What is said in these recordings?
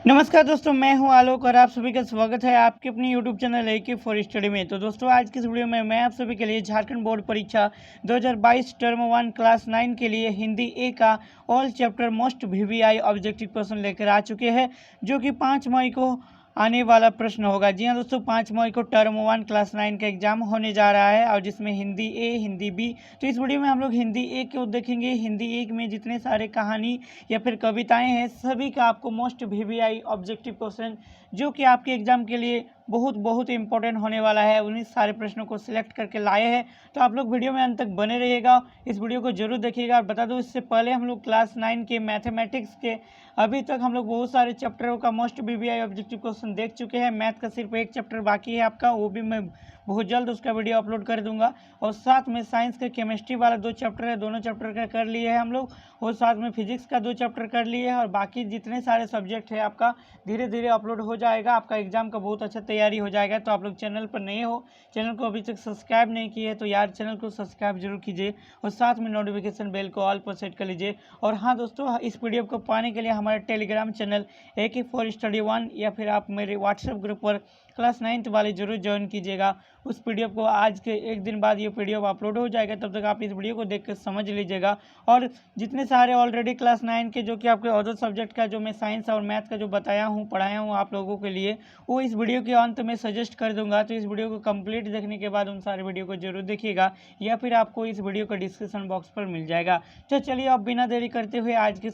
नमस्कार दोस्तों, मैं हूं आलोक और आप सभी का स्वागत है आपके अपनी YouTube channel A for study में। तो दोस्तों, आज की इस वीडियो में मैं आप सभी के लिए झारखंड बोर्ड परीक्षा 2022 टर्म 1 क्लास 9 के लिए हिंदी ए का all chapter most VVI objective question लेकर आ चुके हैं, जो कि 5 मई को आने वाला प्रश्न होगा। जी हाँ दोस्तों, 5 मई को टर्म 1 क्लास 9 का एग्जाम होने जा रहा है और जिसमें हिंदी ए, हिंदी बी। तो इस वीडियो में हम लोग हिंदी ए को देखेंगे। हिंदी ए में जितने सारे कहानी या फिर कविताएं हैं, सभी का आपको मोस्ट वीवीआई ऑब्जेक्टिव क्वेश्चन, जो कि आपके एग्जाम के लिए बहुत बहुत इंपॉर्टेंट होने वाला है, उन्हीं सारे प्रश्नों को सिलेक्ट करके लाए हैं। तो आप लोग वीडियो में अंत तक बने रहिएगा, इस वीडियो को जरूर देखिएगा। और बता दूं, इससे पहले हम लोग क्लास 9 के मैथमेटिक्स के अभी तक हम लोग बहुत सारे चैप्टरों का मोस्ट वीवीआई ऑब्जेक्टिव क्वेश्चन देख चुके हैं। मैथ का सिर्फ एक चैप्टर बाकी है आपका, वो भी मैं बहुत जल्द उसका वीडियो अपलोड कर दूंगा। और साथ में साइंस का केमिस्ट्री वाला 2 चैप्टर है, दोनों चैप्टर का कर लिए हैं हम लोग। और साथ में फिजिक्स का 2 चैप्टर कर लिए हैं। और बाकी जितने सारे सब्जेक्ट है आपका धीरे धीरे अपलोड हो जाएगा। आपका एग्जाम का बहुत अच्छा तैयारी हो जाएगा। तो आप लोग चैनल पर नए हो, चैनल को अभी तक सब्सक्राइब नहीं किए तो यार चैनल को सब्सक्राइब जरूर कीजिए और साथ में नोटिफिकेशन बेल को ऑल पर सेट कर लीजिए। और हाँ दोस्तों, इस पीडीएफ को पाने के लिए हमारे Telegram channel A for study 1 या फिर आप मेरे व्हाट्सएप ग्रुप पर क्लास 9 वाले जरूर ज्वाइन कीजिएगा। उस पीडीएफ को आज के एक दिन बाद ये पीडीएफ अपलोड हो जाएगा, तब तक आप इस वीडियो को देख कर समझ लीजिएगा। और जितने सारे ऑलरेडी क्लास 9 के जो कि आपके अदर सब्जेक्ट का जो मैं साइंस और मैथ का जो बताया हूँ, पढ़ाया हूँ आप लोगों के लिए, वो इस वीडियो के अंत में सजेस्ट कर दूंगा। तो इस वीडियो को कंप्लीट देखने के बाद उन सारे वीडियो को जरूर देखिएगा, या फिर आपको इस वीडियो का डिस्क्रिप्शन बॉक्स पर मिल जाएगा। तो चलिए अब बिना देरी करते हुए आज के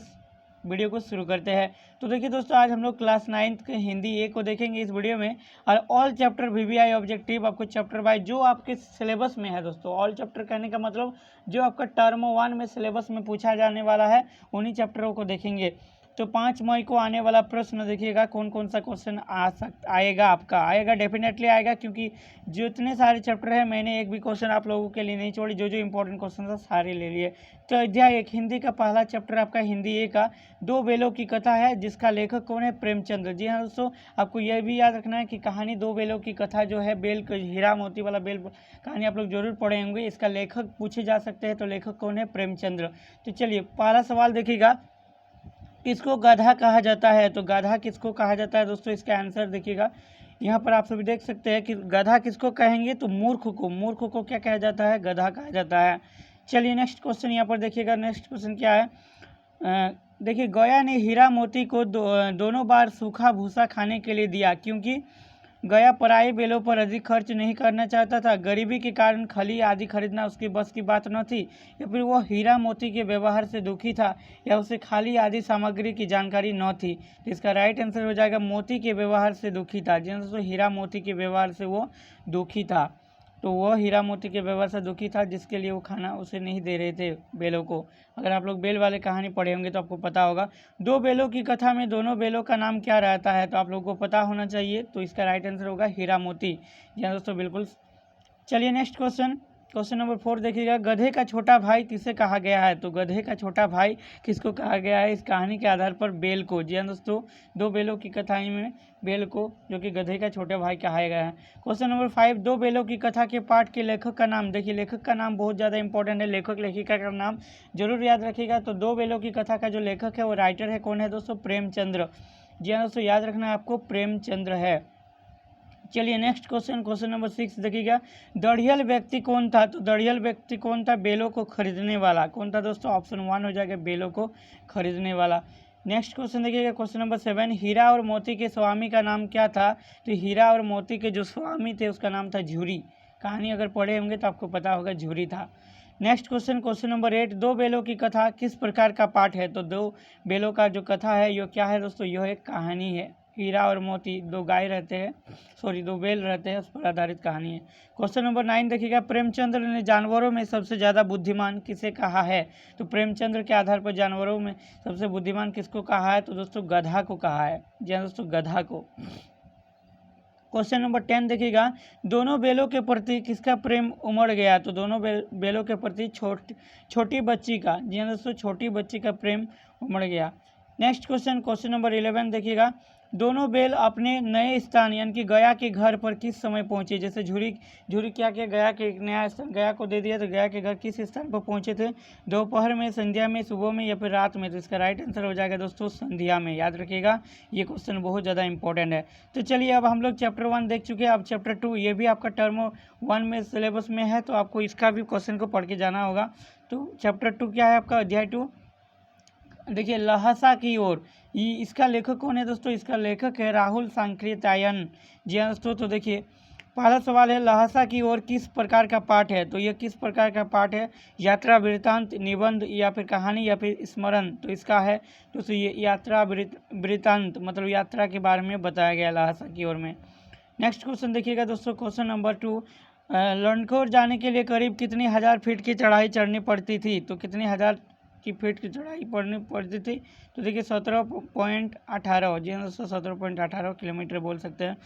वीडियो को शुरू करते हैं। तो देखिए दोस्तों, आज हम लोग क्लास 9 के हिंदी ए को देखेंगे इस वीडियो में। और ऑल चैप्टर वीवीआई ऑब्जेक्टिव आपको चैप्टर वाइज जो आपके सिलेबस में है दोस्तों, ऑल चैप्टर कहने का मतलब जो आपका टर्म 1 में सिलेबस में पूछा जाने वाला है, उन्हीं चैप्टरों को देखेंगे। तो 5 मई को आने वाला प्रश्न देखिएगा कौन कौन सा क्वेश्चन आएगा। आपका आएगा, डेफिनेटली आएगा, क्योंकि जितने सारे चैप्टर है मैंने एक भी क्वेश्चन आप लोगों के लिए नहीं छोड़ी। जो जो इंपॉर्टेंट क्वेश्चन था सारे ले लिए। तो अध्याय 1 हिंदी का पहला चैप्टर आपका हिंदी ए का 2 बेलों की कथा है, जिसका लेखक कौन है? प्रेमचंद्र। जी हाँ दोस्तों, आपको यह भी याद रखना है कि कहानी 2 बेलों की कथा जो है, बेल हीरा मोती वाला बेल कहानी आप लोग जरूर पढ़े होंगे। इसका लेखक पूछे जा सकते हैं, तो लेखक कौन है? प्रेमचंद्र। तो चलिए पहला सवाल देखिएगा, किसको गधा कहा जाता है? तो गधा किसको कहा जाता है दोस्तों, इसका आंसर देखिएगा। यहाँ पर आप सभी देख सकते हैं कि गधा किसको कहेंगे, तो मूर्ख को। मूर्ख को क्या कहा जाता है? गधा कहा जाता है। चलिए नेक्स्ट क्वेश्चन यहाँ पर देखिएगा। नेक्स्ट क्वेश्चन क्या है? देखिए, गया ने हीरा मोती को दोनों बार सूखा भूसा खाने के लिए दिया, क्योंकि गया पराई बेलों पर अधिक खर्च नहीं करना चाहता था। गरीबी के कारण खली आदि खरीदना उसकी बस की बात न थी, या फिर वो हीरा मोती के व्यवहार से दुखी था, या उसे खाली आदि सामग्री की जानकारी न थी। तो इसका राइट आंसर हो जाएगा मोती के व्यवहार से दुखी था। जी दोस्तों, हीरा मोती के व्यवहार से वो दुखी था। तो वह हीरा मोती के व्यवहार से दुखी था, जिसके लिए वो खाना उसे नहीं दे रहे थे बेलों को। अगर आप लोग बेल वाले कहानी पढ़े होंगे तो आपको पता होगा। 2 बेलों की कथा में दोनों बेलों का नाम क्या रहता है? तो आप लोगों को पता होना चाहिए। तो इसका राइट आंसर होगा हीरा मोती। जी दोस्तों, बिल्कुल। चलिए नेक्स्ट क्वेश्चन, क्वेश्चन नंबर 4 देखिएगा। गधे का छोटा भाई किसे कहा गया है? तो गधे का छोटा भाई किसको कहा गया है? इस कहानी के आधार पर बेल को। जी हाँ दोस्तों, 2 बेलों की कथाई में बेल को, जो कि गधे का छोटा भाई कहा गया है। क्वेश्चन नंबर 5, 2 बेलों की कथा के पाठ के लेखक का नाम। देखिए, लेखक का नाम बहुत ज़्यादा इंपॉर्टेंट है, लेखक लेखिका का नाम जरूर याद रखिएगा। तो 2 बेलों की कथा का जो लेखक है वो राइटर है, कौन है दोस्तों? प्रेमचंद्र। जी हाँ दोस्तों, याद रखना आपको, प्रेमचंद्र है। चलिए नेक्स्ट क्वेश्चन, क्वेश्चन नंबर 6 देखिएगा। दढ़ियल व्यक्ति कौन था? तो दढ़ियल व्यक्ति कौन था? बेलों को खरीदने वाला। कौन था दोस्तों? ऑप्शन 1 हो जाएगा, बेलों को खरीदने वाला। नेक्स्ट क्वेश्चन देखिएगा, क्वेश्चन नंबर 7, हीरा और मोती के स्वामी का नाम क्या था? तो हीरा और मोती के जो स्वामी थे उसका नाम था झूरी। कहानी अगर पढ़े होंगे तो आपको पता होगा, झूरी था। नेक्स्ट क्वेश्चन, क्वेश्चन नंबर 8, 2 बेलों की कथा किस प्रकार का पाठ है? तो 2 बेलों का जो कथा है यह क्या है दोस्तों? यह एक कहानी है। हीरा और मोती 2 गाय रहते हैं, 2 बेल रहते हैं, उस पर आधारित कहानी है। क्वेश्चन नंबर 9 देखिएगा। प्रेमचंद्र ने जानवरों में सबसे ज़्यादा बुद्धिमान किसे कहा है? तो प्रेमचंद्र के आधार पर जानवरों में सबसे बुद्धिमान किसको कहा है? तो दोस्तों गधा को कहा है। जी हाँ दोस्तों, गधा को। क्वेश्चन नंबर 10 देखिएगा। दोनों बेलों के प्रति किसका प्रेम उमड़ गया? तो दोनों बेलों के प्रति छोटी बच्ची का। जी हाँ दोस्तों, छोटी बच्ची का प्रेम उमड़ गया। नेक्स्ट क्वेश्चन, क्वेश्चन नंबर 11 देखिएगा, दोनों बैल अपने नए स्थान यानी कि गया के घर पर किस समय पहुंचे। जैसे झुरी क्या किया, गया के एक नया स्थान गया को दे दिया, तो गया के घर किस स्थान पर पहुंचे थे, दोपहर में, संध्या में, सुबह में या फिर रात में। तो इसका राइट आंसर हो जाएगा दोस्तों संध्या में। याद रखिएगा, ये क्वेश्चन बहुत ज़्यादा इंपॉर्टेंट है। तो चलिए, अब हम लोग चैप्टर 1 देख चुके हैं। अब चैप्टर 2, ये भी आपका टर्म 1 में सिलेबस में है, तो आपको इसका भी क्वेश्चन को पढ़ के जाना होगा। तो चैप्टर 2 क्या है आपका, अध्याय 2 देखिए, लहसा की ओर। ये इसका लेखक कौन है दोस्तों, इसका लेखक है राहुल सांकृत्यायन। जी हाँ दोस्तों, तो देखिए पहला सवाल है, लहसा की ओर किस प्रकार का पाठ है। तो यह किस प्रकार का पाठ है, यात्रा वृत्तांत, निबंध या फिर कहानी या फिर स्मरण। तो इसका है दोस्तों ये यात्रा वृत्तांत, मतलब यात्रा के बारे में बताया गया लहसा की ओर में। नेक्स्ट क्वेश्चन देखिएगा दोस्तों, क्वेश्चन नंबर 2, लंडकोर जाने के लिए करीब कितनी हज़ार फीट की चढ़ाई चढ़नी पड़ती थी। तो कितनी हज़ार की फीट की चढ़ाई पड़ती थी। तो देखिए 17.18, जी हाँ दोस्तों 17.18 किलोमीटर बोल सकते हैं,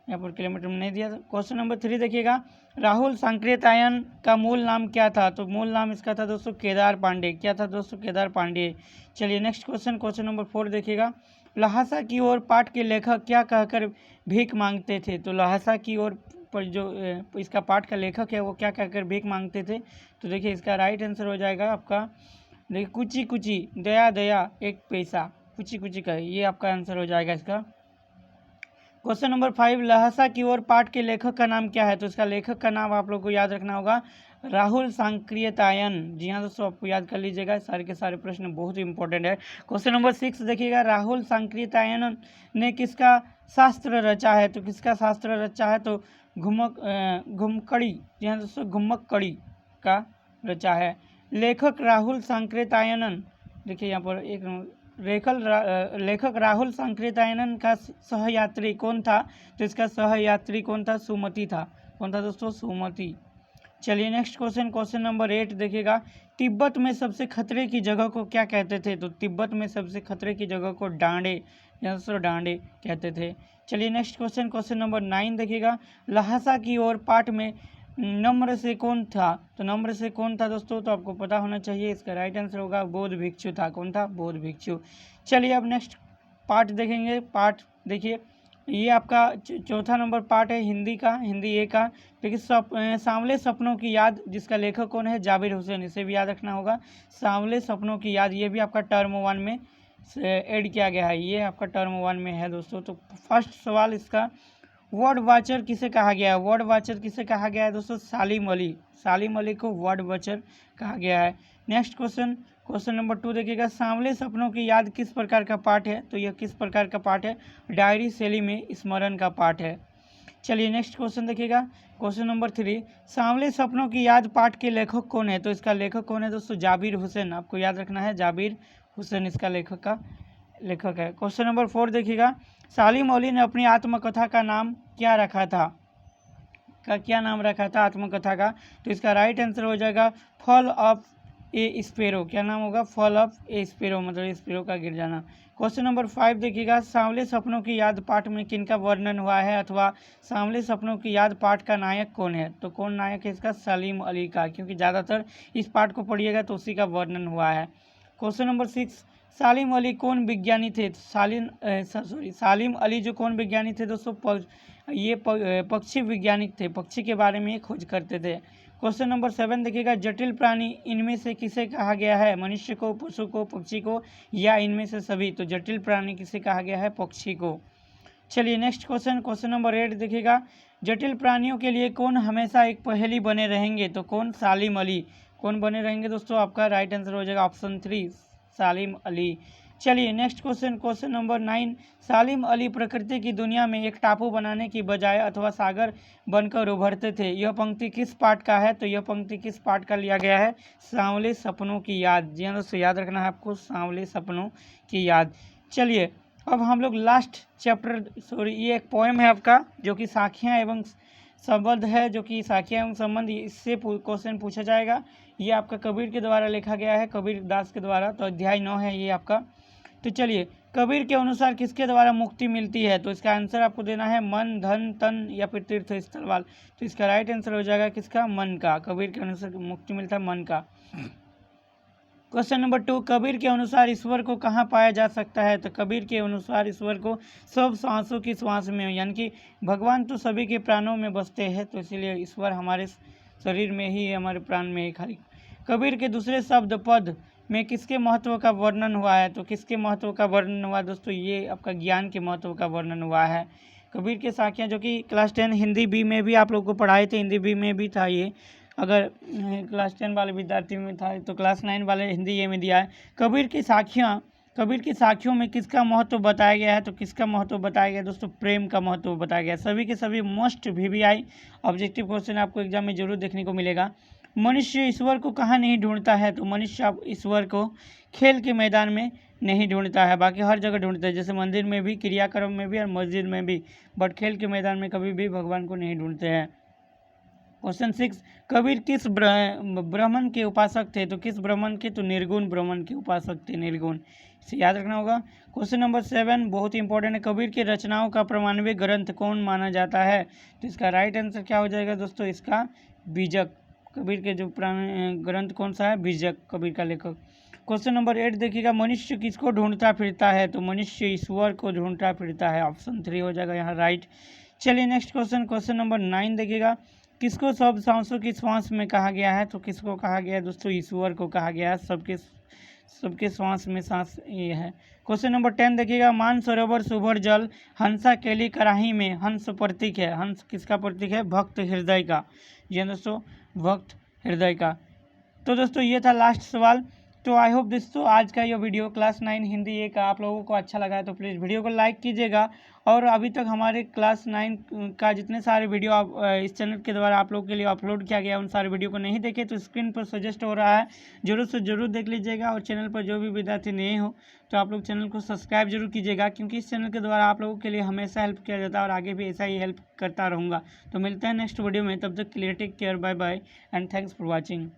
यहाँ पर किलोमीटर में नहीं दिया। क्वेश्चन नंबर 3 देखिएगा, राहुल सांकृत्यायन का मूल नाम क्या था। तो मूल नाम इसका था दोस्तों केदार पांडे। क्या था दोस्तों, केदार पांडे। चलिए नेक्स्ट क्वेश्चन, क्वेश्चन नंबर 4 देखिएगा, लहसा की ओर पाठ के लेखक क्या कहकर भीख मांगते थे। तो लहसा की ओर पर जो इसका पाठ का लेखक है वो क्या कहकर भीख मांगते थे। तो देखिए इसका राइट आंसर हो जाएगा आपका, देखिए कुची कुची, दया दया, एक पैसा, कुची कुची का, ये आपका आंसर हो जाएगा इसका। क्वेश्चन नंबर 5, लहसा की ओर पाठ के लेखक का नाम क्या है। तो इसका लेखक का नाम आप लोग को याद रखना होगा, राहुल सांकृत्यायन। जी हाँ दोस्तों, आपको याद कर लीजिएगा, सारे के सारे प्रश्न बहुत इंपॉर्टेंट है। क्वेश्चन नंबर 6 देखिएगा, राहुल सांकृत्यायन ने किसका शास्त्र रचा है। तो किसका शास्त्र रचा है। तो घुमक्कड़ी, जी हाँ दोस्तों घुमक्कड़ी का रचा है। लेखक राहुल सांकृत्यायन, देखिए यहाँ पर एक लेखक राहुल सांकृत्यायन का सहयात्री कौन था। तो इसका सहयात्री कौन था, सुमति था। कौन था दोस्तों, सुमति। चलिए नेक्स्ट क्वेश्चन, क्वेश्चन नंबर 8 देखिएगा, तिब्बत में सबसे खतरे की जगह को क्या कहते थे। तो तिब्बत में सबसे खतरे की जगह को डांडे, दोस्तों डांडे कहते थे। चलिए नेक्स्ट क्वेश्चन, क्वेश्चन नंबर 9 देखिएगा, लहसा की ओर पाठ में नम्र से कौन था। तो नम्र से कौन था दोस्तों, तो आपको पता होना चाहिए, इसका राइट आंसर होगा बौद्ध भिक्षु था। कौन था, बौद्ध भिक्षु। चलिए अब नेक्स्ट पार्ट देखेंगे। पार्ट देखिए, ये आपका चौथा नंबर पार्ट है हिंदी का, हिंदी ए का। देखिए सांवले सपनों की याद, जिसका लेखक कौन है, जाबिर हुसैन। इसे भी याद रखना होगा, सांवले सपनों की याद, ये भी आपका टर्म 1 में ऐड किया गया है, ये आपका टर्म 1 में है दोस्तों। तो फर्स्ट सवाल इसका, वर्ड वाचर किसे कहा गया है। वर्ड वाचर किसे कहा गया है दोस्तों, सालिम अली। सालिम अली को वर्ड वाचर कहा गया है। नेक्स्ट क्वेश्चन, क्वेश्चन नंबर 2 देखिएगा, सांवले सपनों की याद किस प्रकार का पाठ है। तो यह किस प्रकार का पाठ है, डायरी शैली में स्मरण का पाठ है। चलिए नेक्स्ट क्वेश्चन देखिएगा, क्वेश्चन नंबर 3, सांवले सपनों की याद पाठ के लेखक कौन है। तो इसका लेखक कौन है दोस्तों, जाबिर हुसैन। आपको याद रखना है, जाबिर हुसैन इसका लेखक है। क्वेश्चन नंबर 4 देखिएगा, सालिम अली ने अपनी आत्मकथा का नाम क्या रखा था। क्या नाम रखा था आत्मकथा का। तो इसका राइट आंसर हो जाएगा फॉल ऑफ ए स्पेरो। क्या नाम होगा, फॉल ऑफ ए स्पेरो, मतलब स्पेरो का गिर जाना। क्वेश्चन नंबर 5 देखिएगा, सांवले सपनों की याद पाठ में किनका वर्णन हुआ है, अथवा सांवले सपनों की याद पाठ का नायक कौन है। तो कौन नायक है इसका, सलीम अली का, क्योंकि ज़्यादातर इस पाठ को पढ़िएगा तो उसी का वर्णन हुआ है। क्वेश्चन नंबर 6, सालिम अली कौन विज्ञानी थे। सालिम अली जो कौन विज्ञानी थे दोस्तों, ये पक्षी वैज्ञानिक थे, पक्षी के बारे में खोज करते थे। क्वेश्चन नंबर 7 देखिएगा, जटिल प्राणी इनमें से किसे कहा गया है, मनुष्य को, पशु को, पक्षी को, या इनमें से सभी। तो जटिल प्राणी किसे कहा गया है, पक्षी को। चलिए नेक्स्ट क्वेश्चन, क्वेश्चन नंबर 8 देखिएगा, जटिल प्राणियों के लिए कौन हमेशा एक पहेली बने रहेंगे। तो कौन, सालिम अली। कौन बने रहेंगे दोस्तों, आपका राइट आंसर हो जाएगा ऑप्शन 3, सालिम अली। चलिए नेक्स्ट क्वेश्चन, क्वेश्चन नंबर 9, सालिम अली प्रकृति की दुनिया में एक टापू बनाने की बजाय अथवा सागर बनकर उभरते थे। यह पंक्ति किस पाठ का है। तो यह पंक्ति किस पाठ का लिया गया है, सांवले सपनों की याद। जी हाँ दोस्तों, याद रखना है आपको, सांवले सपनों की याद। चलिए अब हम लोग लास्ट चैप्टर, ये एक पोएम है आपका, जो कि साखियाँ एवं संबंध है, जो कि साखियाँ एवं संबंध, इससे क्वेश्चन पूछा जाएगा। ये आपका कबीर के द्वारा लिखा गया है, कबीर दास के द्वारा। तो अध्याय 9 है ये आपका। तो चलिए, कबीर के अनुसार किसके द्वारा मुक्ति मिलती है। तो इसका आंसर आपको देना है मन, धन, तन या फिर तीर्थ स्थल वाल। तो इसका राइट आंसर हो जाएगा किसका, मन का। कबीर के अनुसार मुक्ति मिलता है मन का। क्वेश्चन नंबर 2, कबीर के अनुसार ईश्वर को कहाँ पाया जा सकता है? तो कबीर के अनुसार ईश्वर को सब सांसों की श्वास में, यानी कि भगवान तो सभी के प्राणों में बसते हैं, तो इसीलिए ईश्वर हमारे शरीर में ही है, हमारे प्राण में ही खाली। कबीर के दूसरे शब्द पद में किसके महत्व का वर्णन हुआ है? तो किसके महत्व का वर्णन हुआ दोस्तों? ये आपका ज्ञान के महत्व का वर्णन हुआ है। कबीर के साखियाँ, जो कि क्लास 10 हिंदी बी में भी आप लोगों को पढ़ाए थे, हिंदी बी में भी था ये। अगर क्लास 10 वाले विद्यार्थी में था तो क्लास 9 वाले हिंदी ए में दिया है। कबीर की साखियों में किसका महत्व बताया गया है? तो किसका महत्व बताया गया दोस्तों? प्रेम का महत्व बताया गया है। सभी के सभी मोस्ट VVI ऑब्जेक्टिव क्वेश्चन आपको एग्जाम में जरूर देखने को मिलेगा। मनुष्य ईश्वर को कहाँ नहीं ढूंढता है? तो मनुष्य ईश्वर को खेल के मैदान में नहीं ढूंढता है, बाकी हर जगह ढूंढता है, जैसे मंदिर में भी, क्रियाक्रम में भी और मस्जिद में भी, बट खेल के मैदान में कभी भी भगवान को नहीं ढूंढते हैं। क्वेश्चन 6, कबीर किस ब्राह्मण के उपासक थे? तो किस ब्राह्मण के? तो निर्गुण ब्राह्मण के उपासक थे, निर्गुण, इसे याद रखना होगा। क्वेश्चन नंबर 7 बहुत ही इंपॉर्टेंट है, कबीर की रचनाओं का प्रमाणिक ग्रंथ कौन माना जाता है? तो इसका राइट आंसर क्या हो जाएगा दोस्तों? इसका बीजक। कबीर के जो ग्रंथ कौन सा है? बीजक, कबीर का लेखक। क्वेश्चन नंबर 8 देखिएगा, मनुष्य किसको ढूंढता फिरता है? तो मनुष्य ईश्वर को ढूंढता फिरता है, ऑप्शन 3 हो जाएगा यहाँ राइट। चलिए नेक्स्ट क्वेश्चन नंबर 9 देखिएगा, किसको सब सांसों की श्वास में कहा गया है? तो किसको कहा गया है दोस्तों? ईश्वर को कहा गया है, सबके श्वास में सांस ये है। क्वेश्चन नंबर 10 देखिएगा, मानसरोवर सुभर जल हंसा केली कराही में, हंस प्रतीक है, हंस किसका प्रतीक है? भक्त हृदय का, ये दोस्तों भक्त हृदय का। तो दोस्तों ये था लास्ट सवाल। तो आई होप दोस्तों आज का ये वीडियो क्लास 9 हिंदी ए का आप लोगों को अच्छा लगा है तो प्लीज़ वीडियो को लाइक कीजिएगा, और अभी तक हमारे क्लास 9 का जितने सारे वीडियो आप इस चैनल के द्वारा आप लोगों के लिए अपलोड किया गया उन सारे वीडियो को नहीं देखे तो स्क्रीन पर सजेस्ट हो रहा है, जरूर से जरूर देख लीजिएगा। और चैनल पर जो भी विद्यार्थी नए हो तो आप लोग चैनल को सब्सक्राइब जरूर कीजिएगा, क्योंकि इस चैनल के द्वारा आप लोगों के लिए हमेशा हेल्प किया जाता है और आगे भी ऐसा ही हेल्प करता रहूँगा। तो मिलते हैं नेक्स्ट वीडियो में, तब तक के लिए take care, bye bye and thanks for watching.